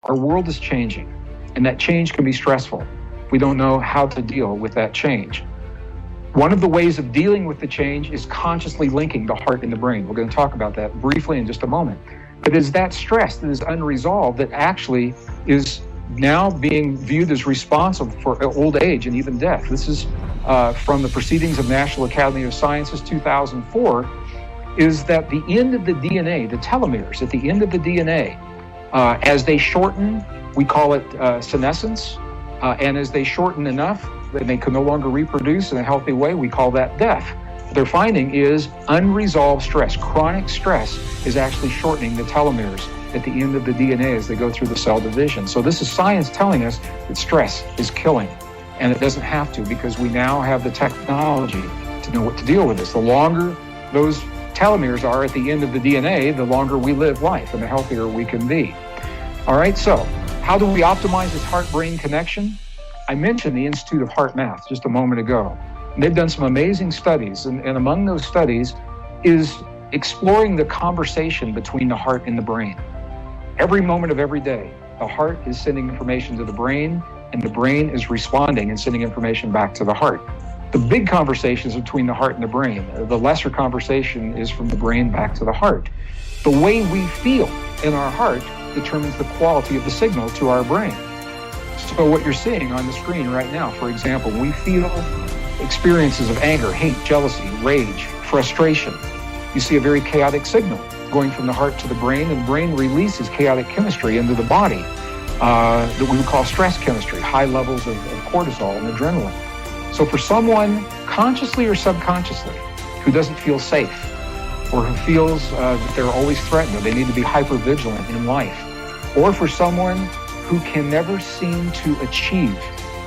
Our world is changing, and that change can be stressful. We don't know how to deal with that change. One of the ways of dealing with the change is consciously linking the heart and the brain. We're going to talk about that briefly in just a moment. But it's that stress that is unresolved that actually is now being viewed as responsible for old age and even death. This is from the Proceedings of National Academy of Sciences 2004, is that the end of the DNA, the telomeres at the end of the DNA, as they shorten, we call it senescence, and as they shorten enough, and they can no longer reproduce in a healthy way, we call that death. What they're finding is unresolved stress. Chronic stress is actually shortening the telomeres at the end of the DNA as they go through the cell division. So this is science telling us that stress is killing, and it doesn't have to, because we now have the technology to know what to deal with this. The longer those telomeres are at the end of the DNA, the longer we live life and the healthier we can be. All right, so how do we optimize this heart-brain connection? I mentioned the Institute of Heart Math just a moment ago. They've done some amazing studies, and among those studies is exploring the conversation between the heart and the brain. Every moment of every day, the heart is sending information to the brain, and the brain is responding and sending information back to the heart. The big conversation is between the heart and the brain. The lesser conversation is from the brain back to the heart. The way we feel in our heart determines the quality of the signal to our brain. So what you're seeing on the screen right now, for example, we feel experiences of anger, hate, jealousy, rage, frustration. You see a very chaotic signal going from the heart to the brain, and the brain releases chaotic chemistry into the body that we would call stress chemistry, high levels of cortisol and adrenaline. So for someone, consciously or subconsciously, who doesn't feel safe, or who feels that they're always threatened, or they need to be hypervigilant in life, or for someone who can never seem to achieve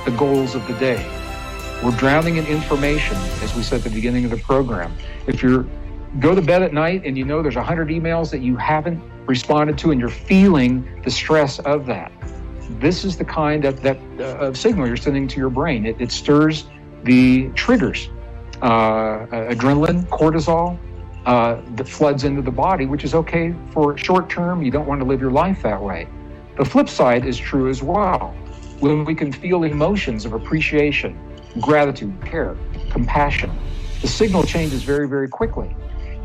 the goals of the day. We're drowning in information, as we said at the beginning of the program. If you go to bed at night and you know there's 100 emails that you haven't responded to and you're feeling the stress of that, this is the kind of signal you're sending to your brain. It stirs the triggers, adrenaline, cortisol, that floods into the body, which is okay for short term. You don't want to live your life that way. The flip side is true as well. When we can feel emotions of appreciation, gratitude, care, compassion, the signal changes very, very quickly.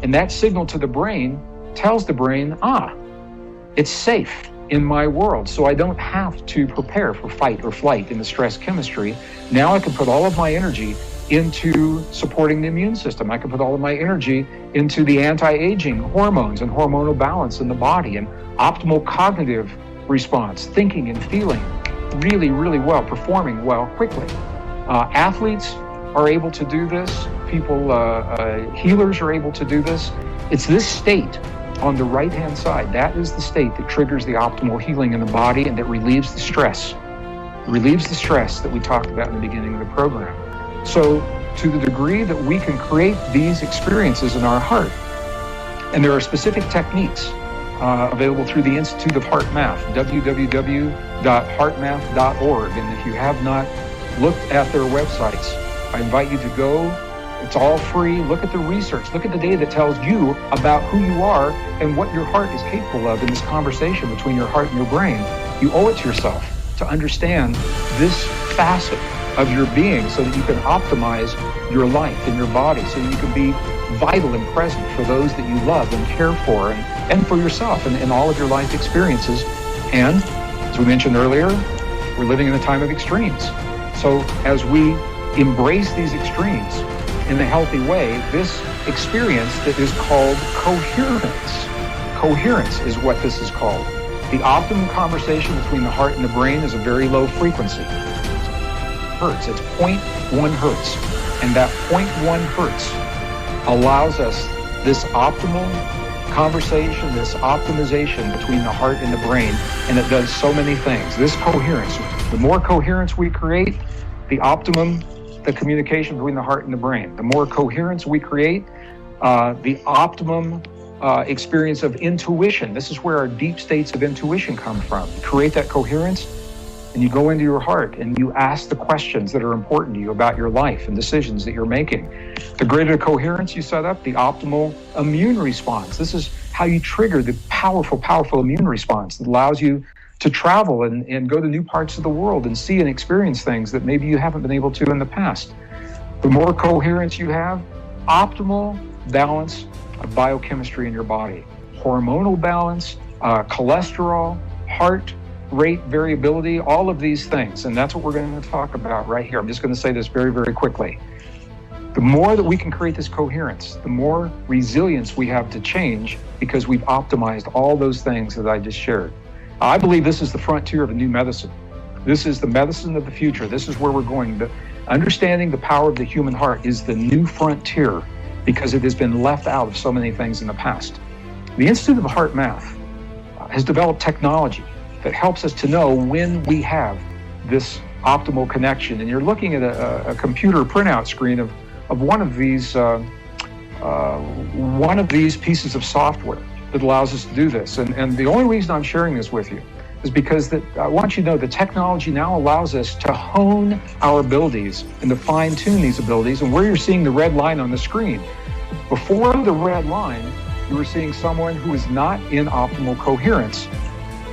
And that signal to the brain tells the brain, it's safe in my world, so I don't have to prepare for fight or flight in the stress chemistry. Now I can put all of my energy into supporting the immune system. I can put all of my energy into the anti-aging hormones and hormonal balance in the body and optimal cognitive response, thinking and feeling really, really well, performing well quickly. Athletes are able to do this. Healers are able to do this. It's this state on the right-hand side. That is the state that triggers the optimal healing in the body and that relieves the stress. Relieves the stress that we talked about in the beginning of the program. So to the degree that we can create these experiences in our heart, and there are specific techniques available through the Institute of Heart Math, www.heartmath.org. And if you have not looked at their websites, I invite you to go. It's all free. Look at the research. Look at the data that tells you about who you are and what your heart is capable of in this conversation between your heart and your brain. You owe it to yourself to understand this facet of your being so that you can optimize your life and your body, so that you can be vital and present for those that you love and care for, and for yourself and in all of your life experiences. And as we mentioned earlier, we're living in a time of extremes. So as we embrace these extremes in a healthy way, this experience that is called coherence. Coherence is what this is called. The optimum conversation between the heart and the brain is a very low frequency. Hertz. It's 0.1 hertz. And that 0.1 hertz allows us this optimal conversation, this optimization between the heart and the brain, and it does so many things. This coherence, the more coherence we create, the optimum, the communication between the heart and the brain. The more coherence we create, the optimum experience of intuition. This is where our deep states of intuition come from. You create that coherence, and you go into your heart and you ask the questions that are important to you about your life and decisions that you're making. The greater coherence you set up, the optimal immune response. This is how you trigger the powerful, powerful immune response that allows you to travel and go to new parts of the world and see and experience things that maybe you haven't been able to in the past. The more coherence you have, optimal balance of biochemistry in your body, hormonal balance, cholesterol, heart rate variability, all of these things. And that's what we're going to talk about right here. I'm just going to say this very, very quickly. The more that we can create this coherence, the more resilience we have to change because we've optimized all those things that I just shared. I believe this is the frontier of a new medicine. This is the medicine of the future. This is where we're going. But understanding the power of the human heart is the new frontier because it has been left out of so many things in the past. The Institute of Heart Math has developed technology that helps us to know when we have this optimal connection. And you're looking at a computer printout screen of one of these pieces of software that allows us to do this. And the only reason I'm sharing this with you is because that I want you to know the technology now allows us to hone our abilities and to fine-tune these abilities. And where you're seeing the red line on the screen, before the red line, you were seeing someone who is not in optimal coherence.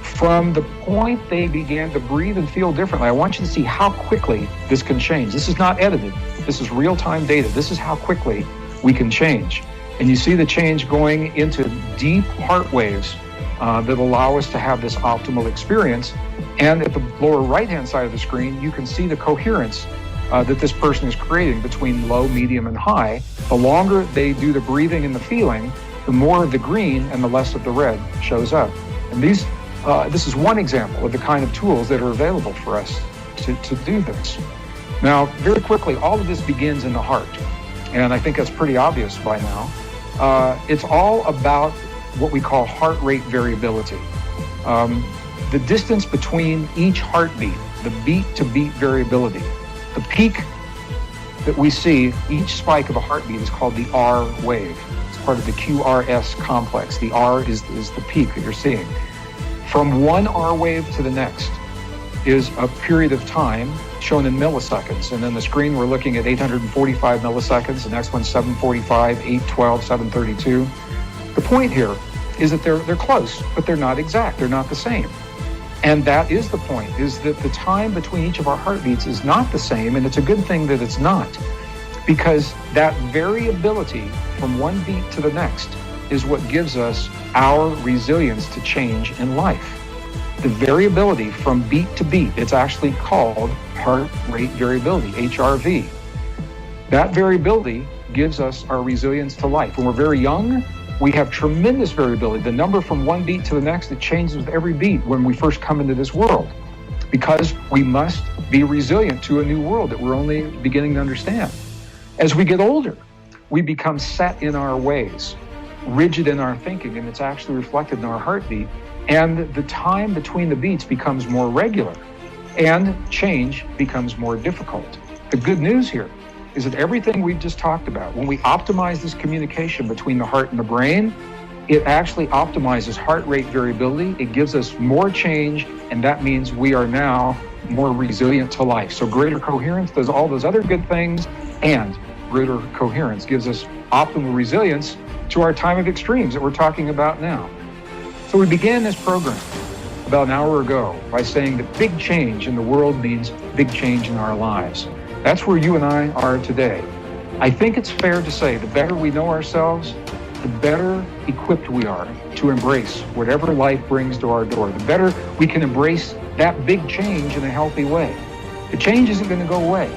From the point they began to breathe and feel differently, I want you to see how quickly this can change. This is not edited. This is real-time data. This is how quickly we can change. And you see the change going into deep heart waves that allow us to have this optimal experience. And at the lower right-hand side of the screen, you can see the coherence that this person is creating between low, medium, and high. The longer they do the breathing and the feeling, the more of the green and the less of the red shows up. And this is one example of the kind of tools that are available for us to do this. Now, very quickly, all of this begins in the heart. And I think that's pretty obvious by now. It's all about what we call heart rate variability. The distance between each heartbeat, the beat-to-beat variability. The peak that we see, each spike of a heartbeat is called the R wave. It's part of the QRS complex. The R is the peak that you're seeing. From one R wave to the next is a period of time shown in milliseconds. And on the screen, we're looking at 845 milliseconds. The next one's 745, 812, 732. The point here is that they're close, but they're not exact. They're not the same. And that is the point, is that the time between each of our heartbeats is not the same, and it's a good thing that it's not, because that variability from one beat to the next is what gives us our resilience to change in life. The variability from beat to beat, it's actually called heart rate variability, HRV. That variability gives us our resilience to life. When we're very young, we have tremendous variability. The number from one beat to the next, it changes with every beat when we first come into this world, because we must be resilient to a new world that we're only beginning to understand. As we get older, we become set in our ways, rigid in our thinking, and it's actually reflected in our heartbeat. And the time between the beats becomes more regular, and change becomes more difficult. The good news here is that everything we've just talked about, when we optimize this communication between the heart and the brain, it actually optimizes heart rate variability. It gives us more change, and that means we are now more resilient to life. So greater coherence does all those other good things, and greater coherence gives us optimal resilience to our time of extremes that we're talking about now. So we began this program about an hour ago by saying that big change in the world means big change in our lives. That's where you and I are today. I think it's fair to say the better we know ourselves, the better equipped we are to embrace whatever life brings to our door. The better we can embrace that big change in a healthy way. The change isn't going to go away.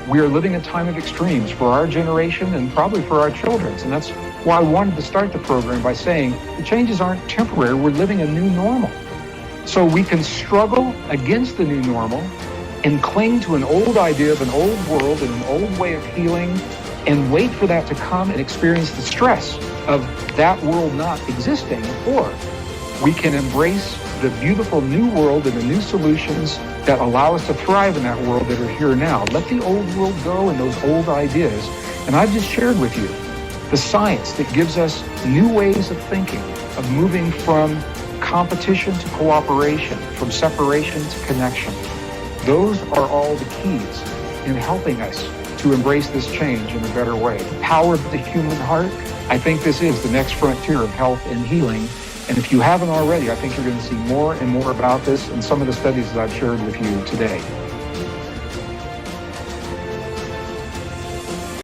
We are living a time of extremes for our generation and probably for our children's. And that's why I wanted to start the program by saying the changes aren't temporary. We're living a new normal. So we can struggle against the new normal and cling to an old idea of an old world and an old way of healing and wait for that to come and experience the stress of that world not existing. Or we can embrace the beautiful new world and the new solutions that allow us to thrive in that world that are here now. Let the old world go and those old ideas. And I've just shared with you the science that gives us new ways of thinking, of moving from competition to cooperation, from separation to connection. Those are all the keys in helping us to embrace this change in a better way. The power of the human heart, I think this is the next frontier of health and healing, And if you haven't already, I think you're going to see more and more about this in some of the studies that I've shared with you today.